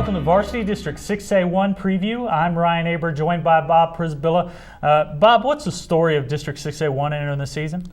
welcome to Varsity District 6A1 preview. I'm Ryan Aber, joined by Bob Prisbilla. Bob, what's the story of District 6A1 entering the season?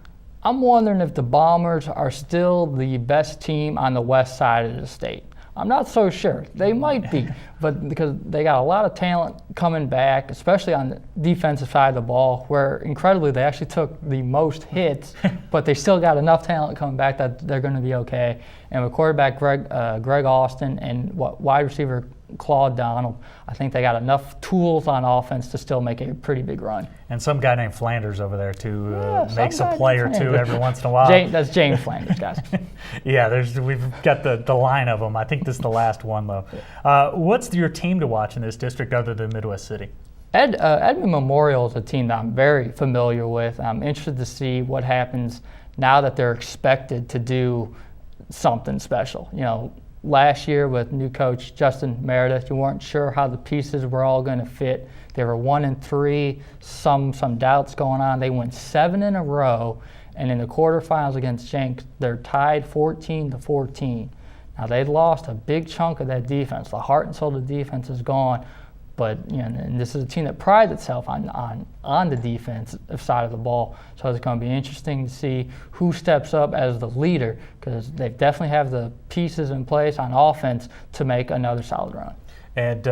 I'm wondering if the Bombers are still the best team on the west side of the state. I'm not so sure. They might be, but because they got a lot of talent coming back, especially on the defensive side of the ball, where incredibly they actually took the most hits, but they still got enough talent coming back that they're going to be okay. And with quarterback Greg Austin and wide receiver Claude Donald, I think they got enough tools on offense to still make a pretty big run. And some guy named Flanders over there too makes a play or two every once in a while. That's James Flanders, guys. Yeah, we've got the line of them. I think this is the last one though. What's your team to watch in this district other than Midwest City? Edmond Memorial is a team that I'm very familiar with. I'm interested to see what happens now that they're expected to do something special. You know, last year with new coach Justin Meredith, you weren't sure how the pieces were all going to fit. They were 1-3, some doubts going on. They went 7 in a row, and in the quarterfinals against Jenks, they're tied 14-14. Now they lost a big chunk of that defense. The heart and soul of the defense is gone, but and this is a team that prides itself on the defensive side of the ball. So it's going to be interesting to see who steps up as the leader, because they definitely have the pieces in place on offense to make another solid run. And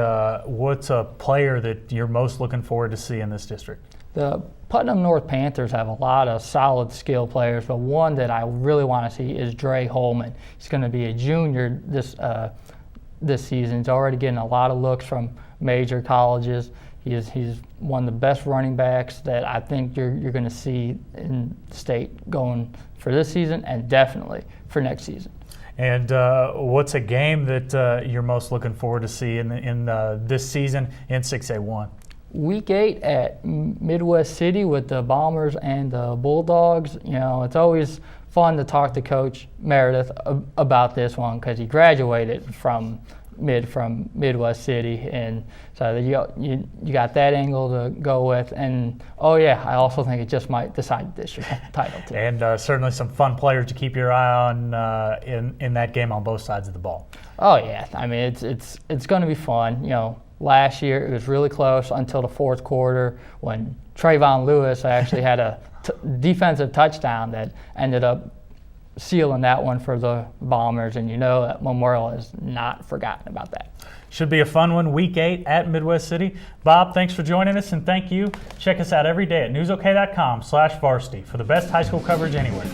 what's a player that you're most looking forward to see in this district? The Putnam North Panthers have a lot of solid skill players, but one that I really want to see is Dre Holman. He's going to be a junior this season. He's already getting a lot of looks from major colleges. He's one of the best running backs that I think you're going to see in state going for this season and definitely for next season. And what's a game that you're most looking forward to see in this season in 6A1? Week 8 at Midwest City with the Bombers and the Bulldogs. You know, it's always fun to talk to Coach Meredith about this one because he graduated from Midwest City, and so you got that angle to go with. And I also think it just might decide the district title too. And certainly some fun players to keep your eye on in that game on both sides of the ball. Oh yeah, I mean it's going to be fun. You know, last year it was really close until the fourth quarter when Trayvon Lewis actually had a defensive touchdown that ended up sealing that one for the Bombers, and you know that Memorial has not forgotten about that. Should be a fun one, Week 8 at Midwest City. Bob, thanks for joining us, and thank you. Check us out every day at newsok.com/varsity for the best high school coverage anywhere.